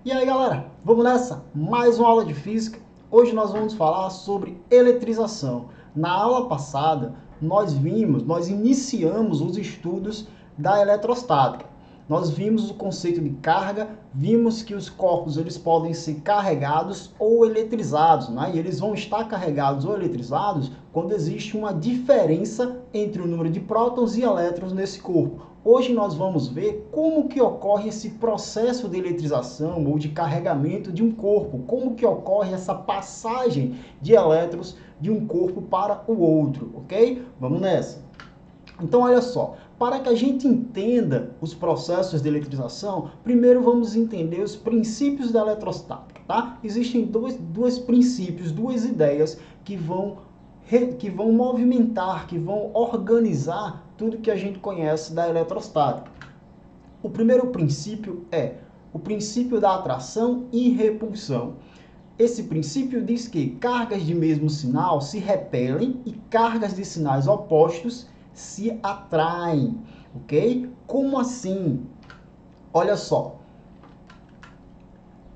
E aí galera, vamos nessa? Mais uma aula de física. Hoje nós vamos falar sobre eletrização. Na aula passada, nós iniciamos os estudos da eletrostática. Nós vimos o conceito de carga, vimos que os corpos eles podem ser carregados ou eletrizados, né? E eles vão estar carregados ou eletrizados quando existe uma diferença entre o número de prótons e elétrons nesse corpo. Hoje nós vamos ver como que ocorre esse processo de eletrização ou de carregamento de um corpo, como que ocorre essa passagem de elétrons de um corpo para o outro, ok? Vamos nessa. Então, olha só, para que a gente entenda os processos de eletrização, primeiro vamos entender os princípios da eletrostática, tá? Existem dois princípios, duas ideias que vão movimentar, que vão organizar tudo que a gente conhece da eletrostática. O primeiro princípio é o princípio da atração e repulsão. Esse princípio diz que cargas de mesmo sinal se repelem e cargas de sinais opostos se atraem, ok? Como assim? Olha só,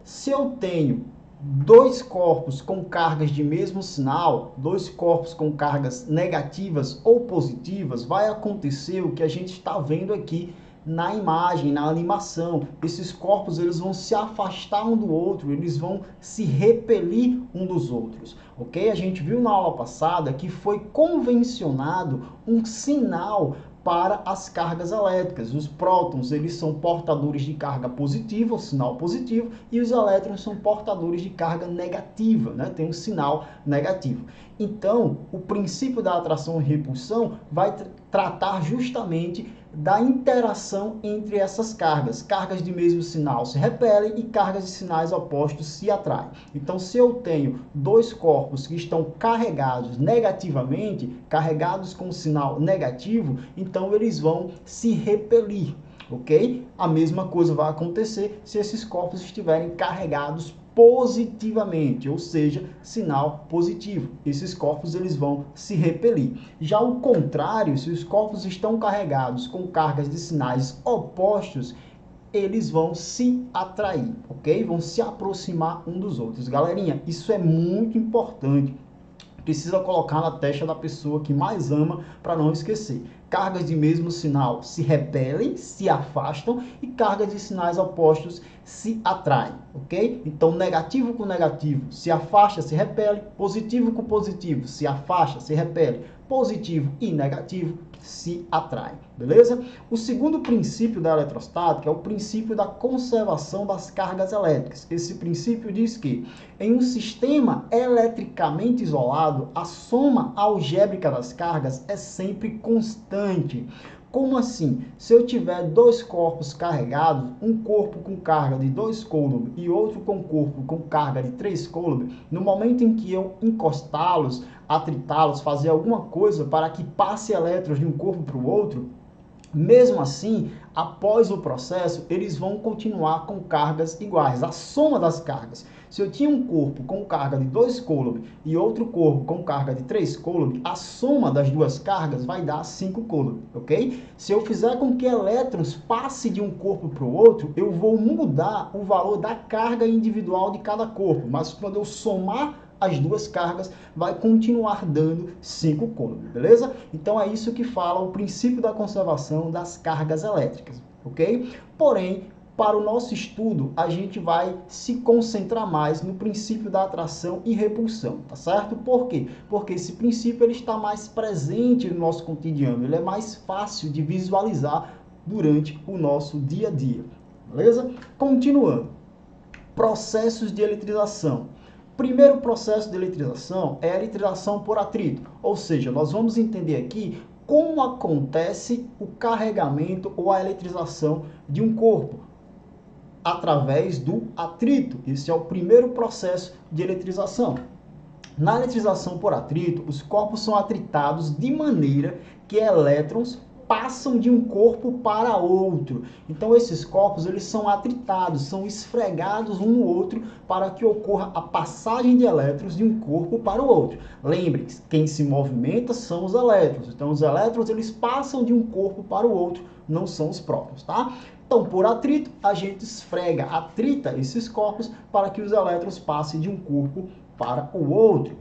se eu tenho dois corpos com cargas de mesmo sinal, dois corpos com cargas negativas ou positivas, vai acontecer o que a gente está vendo aqui na imagem, na animação. Esses corpos eles vão se afastar um do outro, eles vão se repelir um dos outros, ok? A gente viu na aula passada que foi convencionado um sinal para as cargas elétricas. Os prótons eles são portadores de carga positiva, o sinal positivo, e os elétrons são portadores de carga negativa, né? Tem um sinal negativo. Então, o princípio da atração e repulsão vai tratar justamente da interação entre essas cargas. Cargas de mesmo sinal se repelem e cargas de sinais opostos se atraem. Então, se eu tenho dois corpos que estão carregados negativamente, carregados com sinal negativo, então eles vão se repelir, ok? A mesma coisa vai acontecer se esses corpos estiverem carregados positivamente, ou seja, sinal positivo. Esses corpos eles vão se repelir. Já o contrário, se os corpos estão carregados com cargas de sinais opostos, eles vão se atrair, ok? Vão se aproximar um dos outros. Galerinha, isso é muito importante. Precisa colocar na testa da pessoa que mais ama para não esquecer. Cargas de mesmo sinal se repelem, se afastam e cargas de sinais opostos se atraem, ok? Então, negativo com negativo se afasta, se repele, positivo com positivo se afasta, se repele, positivo e negativo se atraem, beleza? O segundo princípio da eletrostática é o princípio da conservação das cargas elétricas. Esse princípio diz que em um sistema eletricamente isolado, a soma algébrica das cargas é sempre constante. Como assim? Se eu tiver dois corpos carregados, um corpo com carga de 2 coulomb e outro com corpo com carga de 3 coulomb, no momento em que eu encostá-los, atritá-los, fazer alguma coisa para que passe elétrons de um corpo para o outro, mesmo assim, após o processo, eles vão continuar com cargas iguais, a soma das cargas. Se eu tinha um corpo com carga de 2 coulomb e outro corpo com carga de 3 coulomb, a soma das duas cargas vai dar 5 coulomb, ok? Se eu fizer com que elétrons passem de um corpo para o outro, eu vou mudar o valor da carga individual de cada corpo, mas quando eu somar as duas cargas, vai continuar dando 5 coulomb, beleza? Então é isso que fala o princípio da conservação das cargas elétricas, ok? Porém, para o nosso estudo, a gente vai se concentrar mais no princípio da atração e repulsão, tá certo? Por quê? Porque esse princípio ele está mais presente no nosso cotidiano, ele é mais fácil de visualizar durante o nosso dia a dia, beleza? Continuando. Processos de eletrização. Primeiro processo de eletrização é a eletrização por atrito, ou seja, nós vamos entender aqui como acontece o carregamento ou a eletrização de um corpo através do atrito. Esse é o primeiro processo de eletrização. Na eletrização por atrito, os corpos são atritados de maneira que elétrons passam de um corpo para outro. Então esses corpos eles são atritados, são esfregados um no outro para que ocorra a passagem de elétrons de um corpo para o outro. Lembre-se, quem se movimenta são os elétrons. Então os elétrons eles passam de um corpo para o outro, não são os prótons, tá? Então, por atrito, a gente esfrega, atrita esses corpos para que os elétrons passem de um corpo para o outro.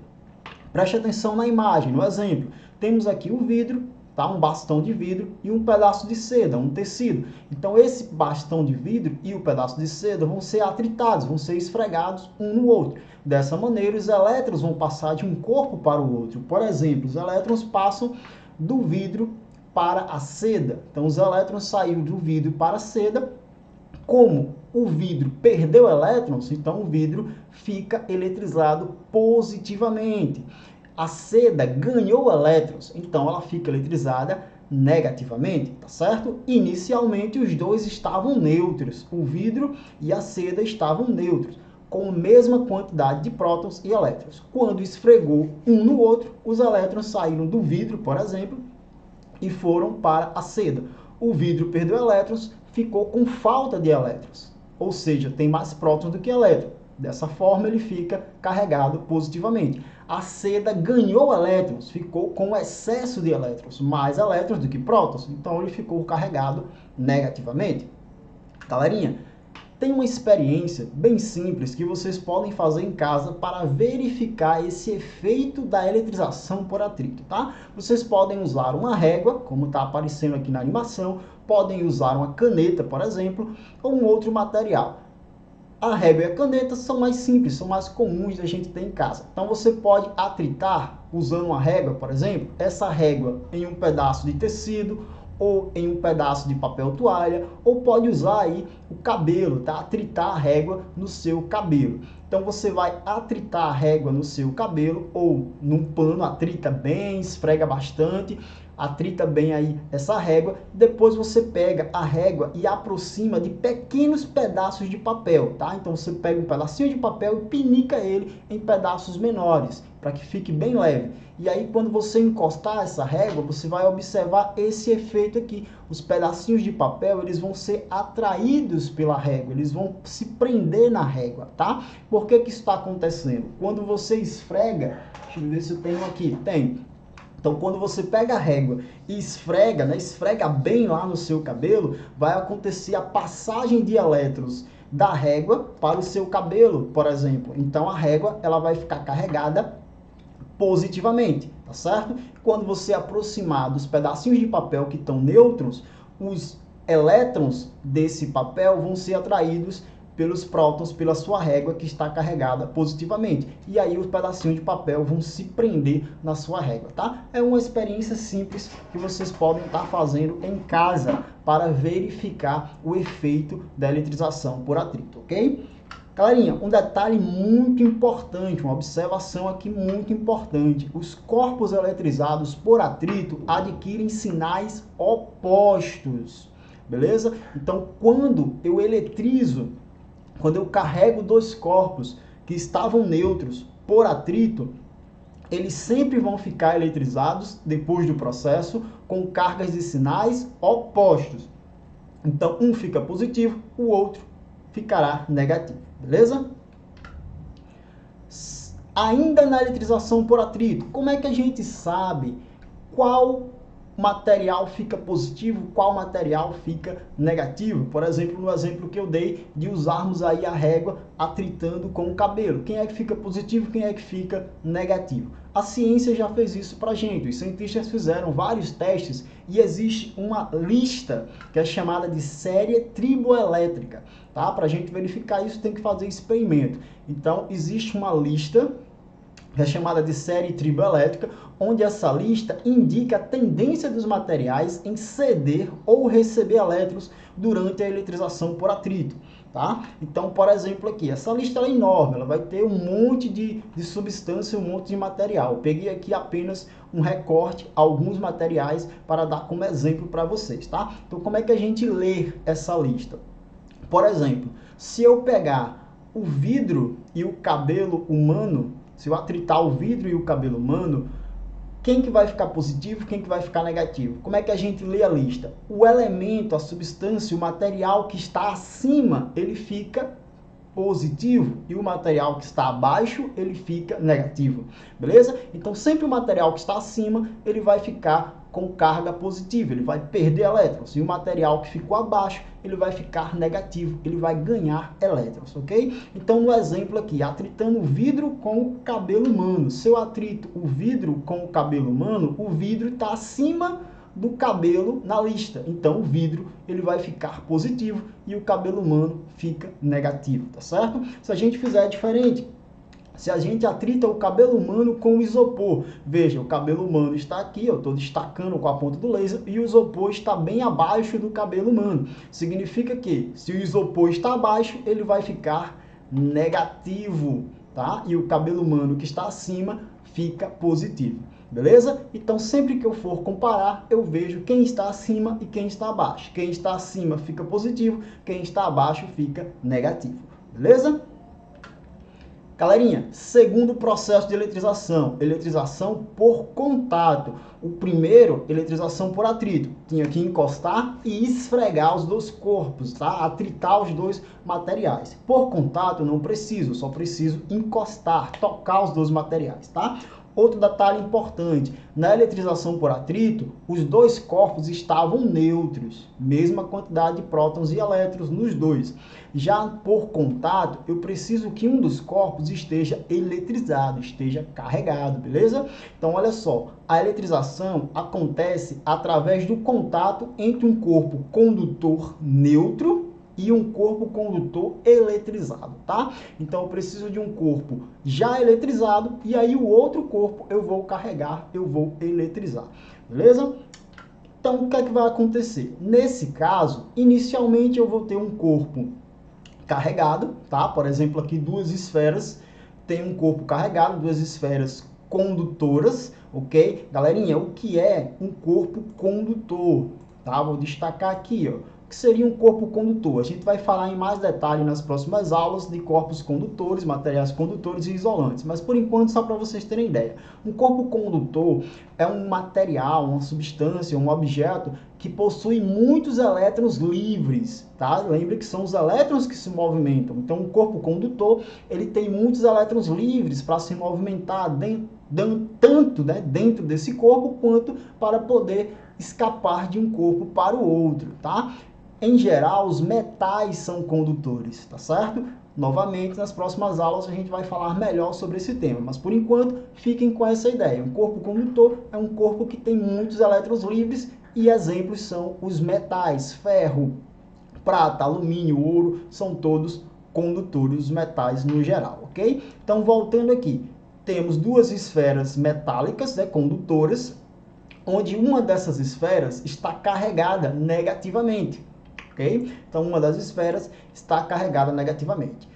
Preste atenção na imagem, no exemplo. Temos aqui o vidro, tá? Um bastão de vidro e um pedaço de seda, um tecido. Então, esse bastão de vidro e o pedaço de seda vão ser atritados, vão ser esfregados um no outro. Dessa maneira, os elétrons vão passar de um corpo para o outro. Por exemplo, os elétrons passam do vidro para a seda. Então, os elétrons saíram do vidro para a seda. Como o vidro perdeu elétrons, então o vidro fica eletrizado positivamente. A seda ganhou elétrons, então ela fica eletrizada negativamente, tá certo? Inicialmente os dois estavam neutros, o vidro e a seda estavam neutros, com a mesma quantidade de prótons e elétrons. Quando esfregou um no outro, os elétrons saíram do vidro, por exemplo, e foram para a seda. O vidro perdeu elétrons, ficou com falta de elétrons, ou seja, tem mais prótons do que elétrons. Dessa forma, ele fica carregado positivamente. A seda ganhou elétrons, ficou com excesso de elétrons, mais elétrons do que prótons, então ele ficou carregado negativamente. Galerinha, tem uma experiência bem simples que vocês podem fazer em casa para verificar esse efeito da eletrização por atrito, tá? Vocês podem usar uma régua, como está aparecendo aqui na animação, podem usar uma caneta, por exemplo, ou um outro material. A régua e a caneta são mais simples, são mais comuns da gente ter em casa. Então você pode atritar usando uma régua, por exemplo, essa régua em um pedaço de tecido ou em um pedaço de papel toalha, ou pode usar aí o cabelo, tá? Atritar a régua no seu cabelo. Então você vai atritar a régua no seu cabelo ou num pano, atrita bem, esfrega bastante, atrita bem aí essa régua. Depois você pega a régua e aproxima de pequenos pedaços de papel, tá? Então você pega um pedacinho de papel e pinica ele em pedaços menores, para que fique bem leve. E aí quando você encostar essa régua, você vai observar esse efeito aqui. Os pedacinhos de papel, eles vão ser atraídos pela régua, eles vão se prender na régua, tá? Por que que isso está acontecendo? Quando você esfrega, deixa eu ver se eu tenho aqui, tem. Então, quando você pega a régua e esfrega, né, esfrega bem lá no seu cabelo, vai acontecer a passagem de elétrons da régua para o seu cabelo, por exemplo. Então, a régua ela vai ficar carregada positivamente, tá certo? Quando você aproximar dos pedacinhos de papel que estão nêutrons, os elétrons desse papel vão ser atraídos pelos prótons, pela sua régua que está carregada positivamente. E aí os pedacinhos de papel vão se prender na sua régua, tá? É uma experiência simples que vocês podem estar fazendo em casa para verificar o efeito da eletrização por atrito, ok? Galerinha, um detalhe muito importante, uma observação aqui muito importante. Os corpos eletrizados por atrito adquirem sinais opostos, beleza? Então, quando eu eletrizo, quando eu carrego dois corpos que estavam neutros por atrito, eles sempre vão ficar eletrizados depois do processo com cargas de sinais opostos. Então, um fica positivo, o outro ficará negativo, beleza? Ainda na eletrização por atrito, como é que a gente sabe qual material fica positivo, qual material fica negativo? Por exemplo, no exemplo que eu dei de usarmos aí a régua atritando com o cabelo. Quem é que fica positivo, quem é que fica negativo? A ciência já fez isso pra gente. Os cientistas fizeram vários testes e existe uma lista que é chamada de série triboelétrica, tá? Pra gente verificar isso tem que fazer experimento. Então, existe uma lista que é chamada de série triboelétrica, onde essa lista indica a tendência dos materiais em ceder ou receber elétrons durante a eletrização por atrito, tá? Então, por exemplo, aqui, essa lista é enorme, ela vai ter um monte de substância, um monte de material. Eu peguei aqui apenas um recorte, alguns materiais, para dar como exemplo para vocês, tá? Então, como é que a gente lê essa lista? Por exemplo, se eu pegar o vidro e o cabelo humano, se eu atritar o vidro e o cabelo humano, quem que vai ficar positivo, quem que vai ficar negativo? Como é que a gente lê a lista? O elemento, a substância, o material que está acima, ele fica positivo, e o material que está abaixo, ele fica negativo, beleza? Então, sempre o material que está acima, ele vai ficar com carga positiva, ele vai perder elétrons. E o material que ficou abaixo, ele vai ficar negativo, ele vai ganhar elétrons, ok? Então, no exemplo aqui, atritando o vidro com o cabelo humano. Se eu atrito o vidro com o cabelo humano, o vidro está acima do cabelo na lista. Então, o vidro ele vai ficar positivo e o cabelo humano fica negativo, tá certo? Se a gente fizer diferente, se a gente atrita o cabelo humano com o isopor, veja, o cabelo humano está aqui, eu estou destacando com a ponta do laser, e o isopor está bem abaixo do cabelo humano. Significa que, se o isopor está abaixo, ele vai ficar negativo, tá? E o cabelo humano que está acima fica positivo, beleza? Então, sempre que eu for comparar, eu vejo quem está acima e quem está abaixo. Quem está acima fica positivo, quem está abaixo fica negativo, beleza? Galerinha, segundo processo de eletrização, eletrização por contato. O primeiro, eletrização por atrito. Tinha que encostar e esfregar os dois corpos, tá? Atritar os dois materiais. Por contato, não preciso, só preciso encostar, tocar os dois materiais, tá? Outro detalhe importante, na eletrização por atrito, os dois corpos estavam neutros, mesma quantidade de prótons e elétrons nos dois. Já por contato, eu preciso que um dos corpos esteja eletrizado, esteja carregado, beleza? Então, olha só, a eletrização acontece através do contato entre um corpo condutor neutro e um corpo condutor eletrizado, tá? Então, eu preciso de um corpo já eletrizado e aí o outro corpo eu vou carregar, eu vou eletrizar, beleza? Então, o que é que vai acontecer? Nesse caso, inicialmente eu vou ter um corpo carregado, tá? Por exemplo, aqui duas esferas, tem um corpo carregado, duas esferas condutoras, ok? Galerinha, o que é um corpo condutor? Tá? Vou destacar aqui, ó. Que seria um corpo condutor. A gente vai falar em mais detalhe nas próximas aulas de corpos condutores, materiais condutores e isolantes. Mas, por enquanto, só para vocês terem ideia. Um corpo condutor é um material, uma substância, um objeto que possui muitos elétrons livres, tá? Lembre que são os elétrons que se movimentam. Então, um corpo condutor, ele tem muitos elétrons livres para se movimentar tanto dentro desse corpo, quanto para poder escapar de um corpo para o outro, tá? Em geral, os metais são condutores, tá certo? Novamente, nas próximas aulas a gente vai falar melhor sobre esse tema, mas por enquanto, fiquem com essa ideia. Um corpo condutor é um corpo que tem muitos elétrons livres e exemplos são os metais, ferro, prata, alumínio, ouro, são todos condutores, os metais no geral, ok? Então, voltando aqui, temos duas esferas metálicas, condutoras, onde uma dessas esferas está carregada negativamente. Ok? Então, uma das esferas está carregada negativamente.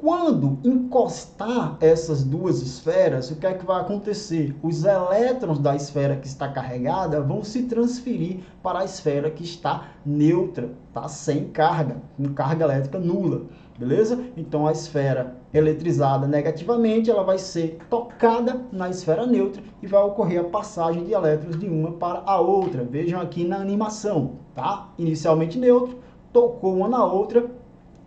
Quando encostar essas duas esferas, o que é que vai acontecer? Os elétrons da esfera que está carregada vão se transferir para a esfera que está neutra, tá? Sem carga, com carga elétrica nula, beleza? Então, a esfera eletrizada negativamente, ela vai ser tocada na esfera neutra e vai ocorrer a passagem de elétrons de uma para a outra. Vejam aqui na animação, tá? Inicialmente neutro, tocou uma na outra,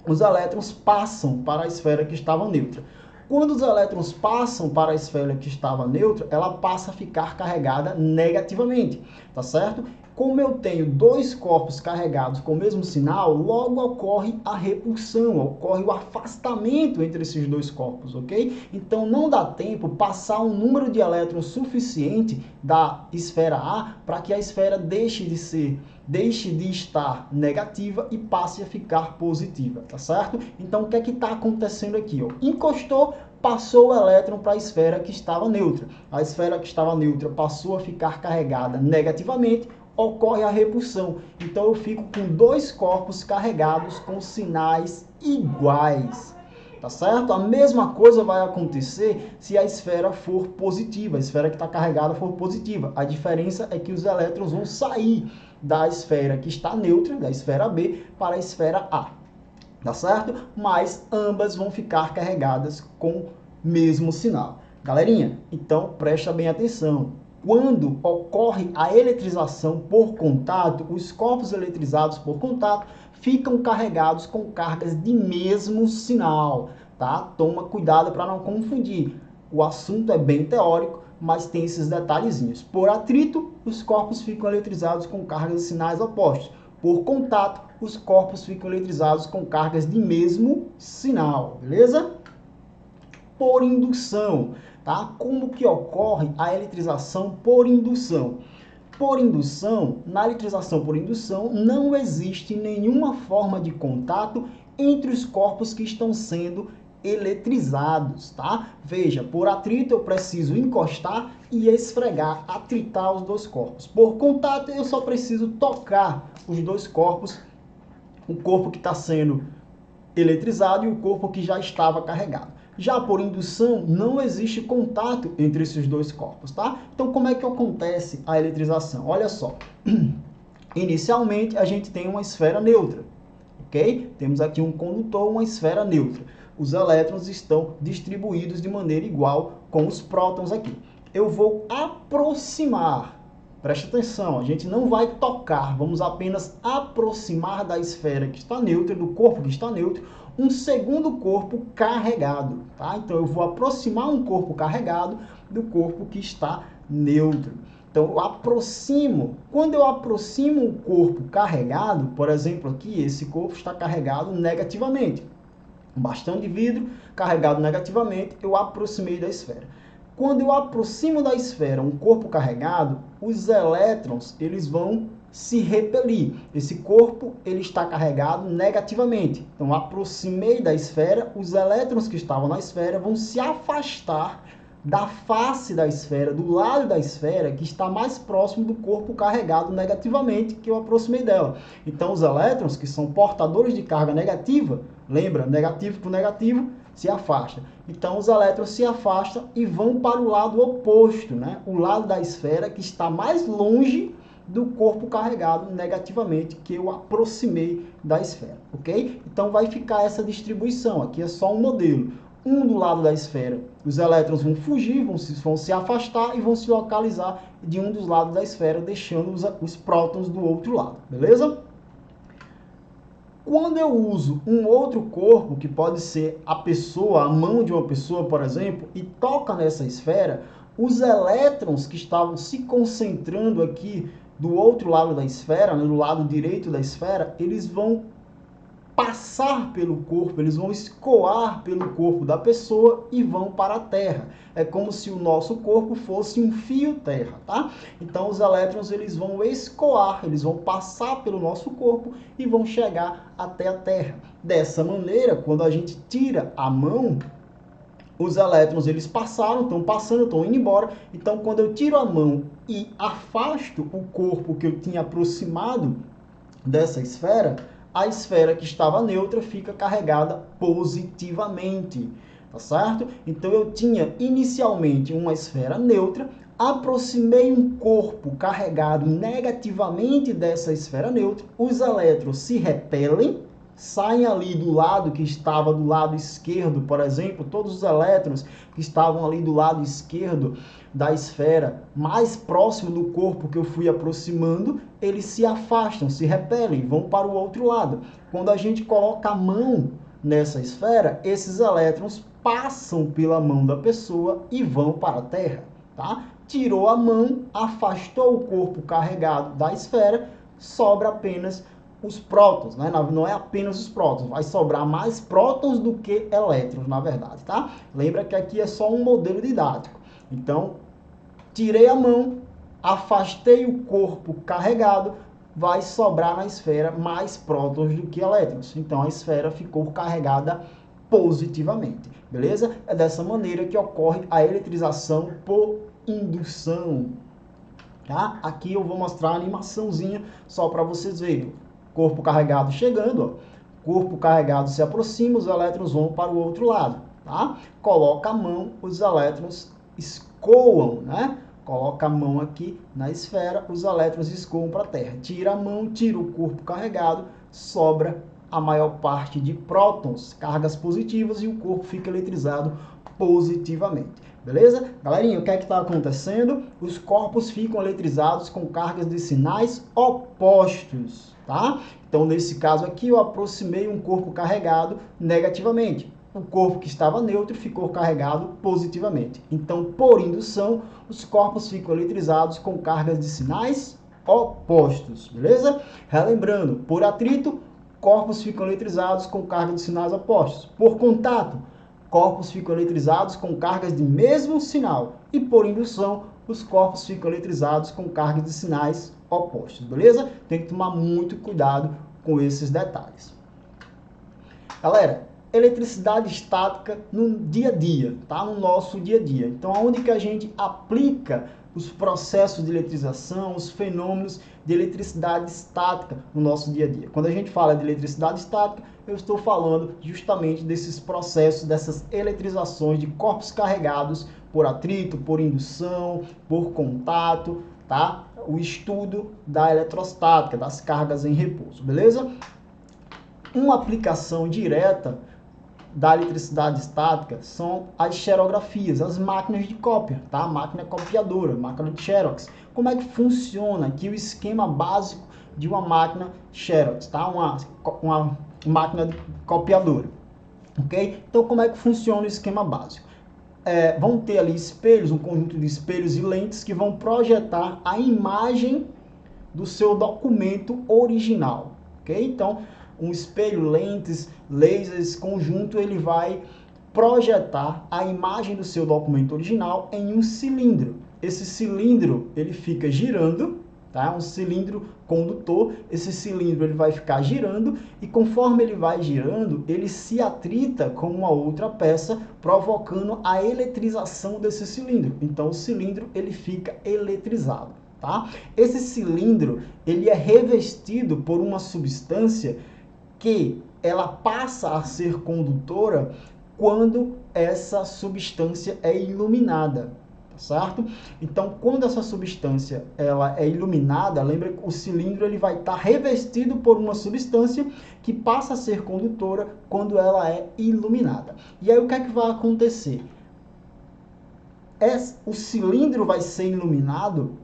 os elétrons passam para a esfera que estava neutra. Quando os elétrons passam para a esfera que estava neutra, ela passa a ficar carregada negativamente, tá certo? Como eu tenho dois corpos carregados com o mesmo sinal, logo ocorre a repulsão, ocorre o afastamento entre esses dois corpos, ok? Então não dá tempo passar um número de elétrons suficiente da esfera A para que a esfera deixe de estar negativa e passe a ficar positiva, tá certo? Então o que é que está acontecendo aqui? Ó? Encostou, passou o elétron para a esfera que estava neutra. A esfera que estava neutra passou a ficar carregada negativamente, ocorre a repulsão. Então eu fico com dois corpos carregados com sinais iguais. Tá certo? A mesma coisa vai acontecer se a esfera for positiva, a esfera que está carregada for positiva. A diferença é que os elétrons vão sair da esfera que está neutra, da esfera B, para a esfera A. Tá certo? Mas ambas vão ficar carregadas com o mesmo sinal. Galerinha, então presta bem atenção. Quando ocorre a eletrização por contato, os corpos eletrizados por contato ficam carregados com cargas de mesmo sinal, tá? Toma cuidado para não confundir. O assunto é bem teórico, mas tem esses detalhezinhos. Por atrito, os corpos ficam eletrizados com cargas de sinais opostos. Por contato, os corpos ficam eletrizados com cargas de mesmo sinal, beleza? Por indução, tá? Como que ocorre a eletrização por indução? Por indução, na eletrização por indução, não existe nenhuma forma de contato entre os corpos que estão sendo eletrizados, tá? Veja, por atrito eu preciso encostar e esfregar, atritar os dois corpos. Por contato eu só preciso tocar os dois corpos, o corpo que está sendo eletrizado e o corpo que já estava carregado. Já por indução, não existe contato entre esses dois corpos, tá? Então, como é que acontece a eletrização? Olha só. Inicialmente, a gente tem uma esfera neutra, ok? Temos aqui um condutor, uma esfera neutra. Os elétrons estão distribuídos de maneira igual com os prótons aqui. Eu vou aproximar, preste atenção, a gente não vai tocar, vamos apenas aproximar da esfera que está neutra, do corpo que está neutro, um segundo corpo carregado, tá? Então, eu vou aproximar um corpo carregado do corpo que está neutro. Então, eu aproximo. Quando eu aproximo um corpo carregado, por exemplo, aqui, esse corpo está carregado negativamente. Um bastão de vidro carregado negativamente, eu aproximei da esfera. Quando eu aproximo da esfera um corpo carregado, os elétrons, eles vão se repelir. Esse corpo, ele está carregado negativamente. Então, aproximei da esfera, os elétrons que estavam na esfera vão se afastar da face da esfera, do lado da esfera, que está mais próximo do corpo carregado negativamente, que eu aproximei dela. Então, os elétrons, que são portadores de carga negativa, lembra, negativo com negativo, se afasta. Então, os elétrons se afastam e vão para o lado oposto, né? O lado da esfera que está mais longe do corpo carregado negativamente, que eu aproximei da esfera, ok? Então, vai ficar essa distribuição. Aqui é só um modelo. Um do lado da esfera, os elétrons vão fugir, vão se afastar e vão se localizar de um dos lados da esfera, deixando os prótons do outro lado, beleza? Quando eu uso um outro corpo, que pode ser a pessoa, a mão de uma pessoa, por exemplo, e toca nessa esfera, os elétrons que estavam se concentrando aqui do outro lado da esfera, né, do lado direito da esfera, eles vão passar pelo corpo, eles vão escoar pelo corpo da pessoa e vão para a Terra. É como se o nosso corpo fosse um fio terra, tá? Então, os elétrons, eles vão escoar, eles vão passar pelo nosso corpo e vão chegar até a Terra. Dessa maneira, quando a gente tira a mão, os elétrons, eles passaram, estão passando, estão indo embora. Então, quando eu tiro a mão e afasto o corpo que eu tinha aproximado dessa esfera, a esfera que estava neutra fica carregada positivamente, tá certo? Então, eu tinha inicialmente uma esfera neutra, aproximei um corpo carregado negativamente dessa esfera neutra, os elétrons se repelem, saem ali do lado que estava do lado esquerdo, por exemplo, todos os elétrons que estavam ali do lado esquerdo da esfera, mais próximo do corpo que eu fui aproximando, eles se afastam, se repelem, vão para o outro lado. Quando a gente coloca a mão nessa esfera, esses elétrons passam pela mão da pessoa e vão para a Terra, tá? Tirou a mão, afastou o corpo carregado da esfera, sobra apenas os prótons, né? Não é apenas os prótons, vai sobrar mais prótons do que elétrons, na verdade, tá? Lembra que aqui é só um modelo didático. Então, tirei a mão, afastei o corpo carregado, vai sobrar na esfera mais prótons do que elétrons. Então, a esfera ficou carregada positivamente, beleza? É dessa maneira que ocorre a eletrização por indução, tá? Aqui eu vou mostrar a animaçãozinha só para vocês verem. Corpo carregado chegando, ó. Corpo carregado se aproxima, os elétrons vão para o outro lado, tá? Coloca a mão, os elétrons escoam, né? Coloca a mão aqui na esfera, os elétrons escoam para a Terra. Tira a mão, tira o corpo carregado, sobra a maior parte de prótons, cargas positivas, e o corpo fica eletrizado positivamente. Beleza? Galerinha, o que é que está acontecendo? Os corpos ficam eletrizados com cargas de sinais opostos, tá? Então, nesse caso aqui, eu aproximei um corpo carregado negativamente. o corpo que estava neutro ficou carregado positivamente. Então, por indução, os corpos ficam eletrizados com cargas de sinais opostos, beleza? Relembrando, por atrito, corpos ficam eletrizados com cargas de sinais opostos. Por contato, corpos ficam eletrizados com cargas de mesmo sinal. E por indução, os corpos ficam eletrizados com cargas de sinais opostos, beleza? Tem que tomar muito cuidado com esses detalhes. Galera, eletricidade estática no dia a dia, tá? No nosso dia a dia. Então, aonde que a gente aplica os processos de eletrização, os fenômenos de eletricidade estática no nosso dia a dia. Quando a gente fala de eletricidade estática, eu estou falando justamente desses processos, dessas eletrizações de corpos carregados por atrito, por indução, por contato, tá? O estudo da eletrostática, das cargas em repouso, beleza? Uma aplicação direta da eletricidade estática são as xerografias, as máquinas de cópia, tá? A máquina copiadora, máquina de Xerox. Como é que funciona aqui o esquema básico de uma máquina Xerox, tá? Uma máquina copiadora, ok? Então, como é que funciona o esquema básico? Vão ter ali espelhos, um conjunto de espelhos e lentes que vão projetar a imagem do seu documento original, ok? Então, um espelho, lentes, lasers, conjunto, ele vai projetar a imagem do seu documento original em um cilindro. Esse cilindro, ele fica girando, tá? Um cilindro condutor. Esse cilindro, ele vai ficar girando e conforme ele vai girando, ele se atrita com uma outra peça, provocando a eletrização desse cilindro. Então, o cilindro, ele fica eletrizado, tá? Esse cilindro, ele é revestido por uma substância que ela passa a ser condutora quando essa substância é iluminada, tá certo? Então, quando essa substância ela é iluminada, lembra que o cilindro ele vai estar revestido por uma substância que passa a ser condutora quando ela é iluminada. E aí o que é que vai acontecer? O cilindro vai ser iluminado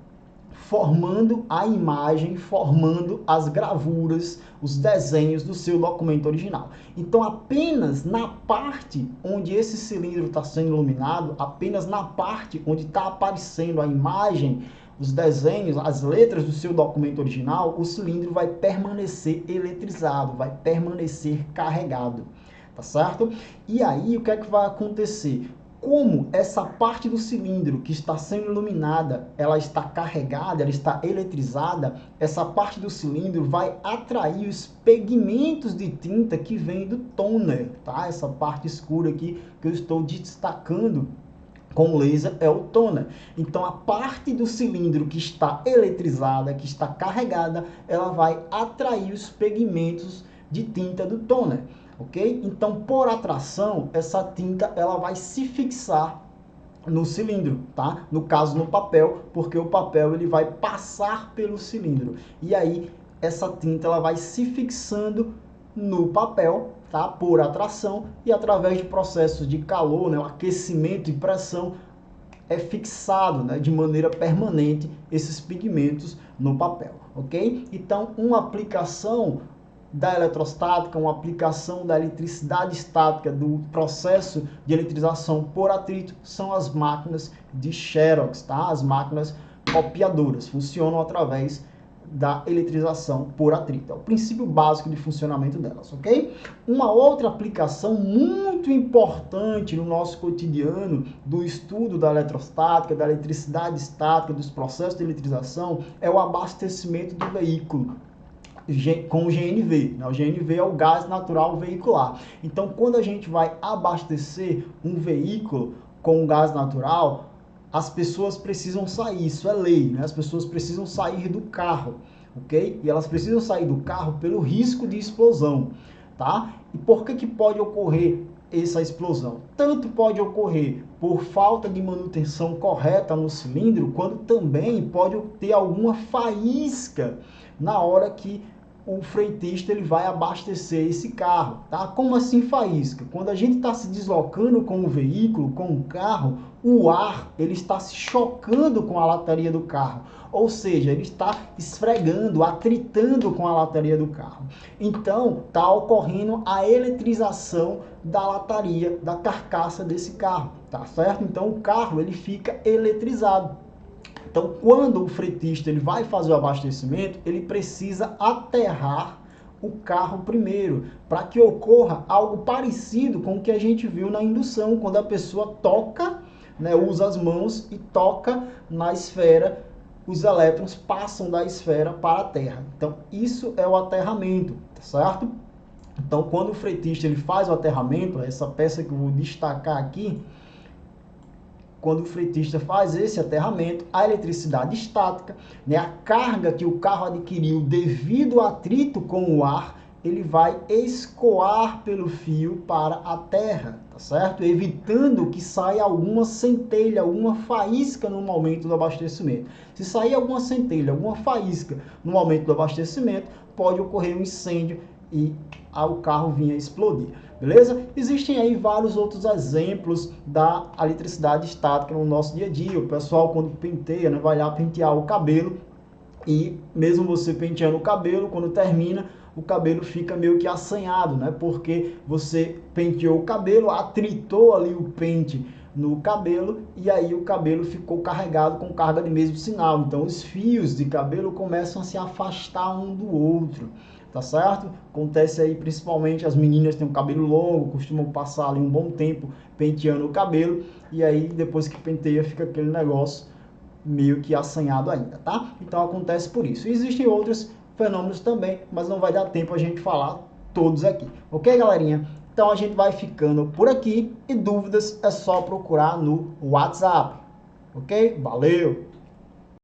formando a imagem, formando as gravuras, os desenhos do seu documento original. Então, apenas na parte onde esse cilindro está sendo iluminado, apenas na parte onde está aparecendo a imagem, os desenhos, as letras do seu documento original, o cilindro vai permanecer eletrizado, vai permanecer carregado, tá certo? E aí, o que é que vai acontecer? Como essa parte do cilindro que está sendo iluminada, ela está carregada, ela está eletrizada, essa parte do cilindro vai atrair os pigmentos de tinta que vem do toner, tá? Essa parte escura aqui que eu estou destacando com laser é o toner. Então, a parte do cilindro que está eletrizada, que está carregada, ela vai atrair os pigmentos de tinta do toner. Ok? Então, por atração, essa tinta ela vai se fixar no cilindro, tá? No caso, no papel, porque o papel ele vai passar pelo cilindro. E aí, essa tinta ela vai se fixando no papel, tá? Por atração e através de processos de calor, né? O aquecimento e pressão, é fixado, né? De maneira permanente esses pigmentos no papel, ok? Então, uma aplicação da eletrostática, uma aplicação da eletricidade estática, do processo de eletrização por atrito, são as máquinas de Xerox, tá? As máquinas copiadoras, funcionam através da eletrização por atrito. É o princípio básico de funcionamento delas, ok? Uma outra aplicação muito importante no nosso cotidiano do estudo da eletrostática, da eletricidade estática, dos processos de eletrização, é o abastecimento do veículo com o GNV. O GNV é o gás natural veicular. Então, quando a gente vai abastecer um veículo com gás natural, as pessoas precisam sair, isso é lei, né? As pessoas precisam sair do carro, ok? E elas precisam sair do carro pelo risco de explosão, tá? E por que pode ocorrer essa explosão? Tanto pode ocorrer por falta de manutenção correta no cilindro, quanto também pode ter alguma faísca na hora que o fretista ele vai abastecer esse carro, tá? Como assim faísca? Quando a gente está se deslocando com o veículo, com o carro, o ar ele está se chocando com a lataria do carro, ou seja, ele está esfregando, atritando com a lataria do carro. Então, está ocorrendo a eletrização da lataria, da carcaça desse carro, tá certo? Então, o carro ele fica eletrizado. Então, quando o fretista ele vai fazer o abastecimento, ele precisa aterrar o carro primeiro, para que ocorra algo parecido com o que a gente viu na indução, quando a pessoa toca, né, usa as mãos e toca na esfera, os elétrons passam da esfera para a terra. Então, isso é o aterramento, tá certo? Então, quando o fretista ele faz o aterramento, essa peça que eu vou destacar aqui, quando o fretista faz esse aterramento, a eletricidade estática, né, a carga que o carro adquiriu devido ao atrito com o ar, ele vai escoar pelo fio para a terra, tá certo? Evitando que saia alguma centelha, alguma faísca no momento do abastecimento. Se sair alguma centelha, alguma faísca no momento do abastecimento, pode ocorrer um incêndio e o carro vinha explodir. Beleza? Existem aí vários outros exemplos da eletricidade estática no nosso dia a dia. O pessoal, quando penteia, né, vai lá pentear o cabelo e mesmo você penteando o cabelo, quando termina, o cabelo fica meio que assanhado, né? Porque você penteou o cabelo, atritou ali o pente no cabelo e aí o cabelo ficou carregado com carga de mesmo sinal. Então os fios de cabelo começam a se afastar um do outro. Tá certo? Acontece aí principalmente as meninas têm um cabelo longo, costumam passar ali um bom tempo penteando o cabelo e aí depois que penteia fica aquele negócio meio que assanhado ainda, tá? Então acontece por isso. Existem outros fenômenos também, mas não vai dar tempo a gente falar todos aqui. Ok, galerinha? Então a gente vai ficando por aqui e dúvidas é só procurar no WhatsApp. Ok? Valeu!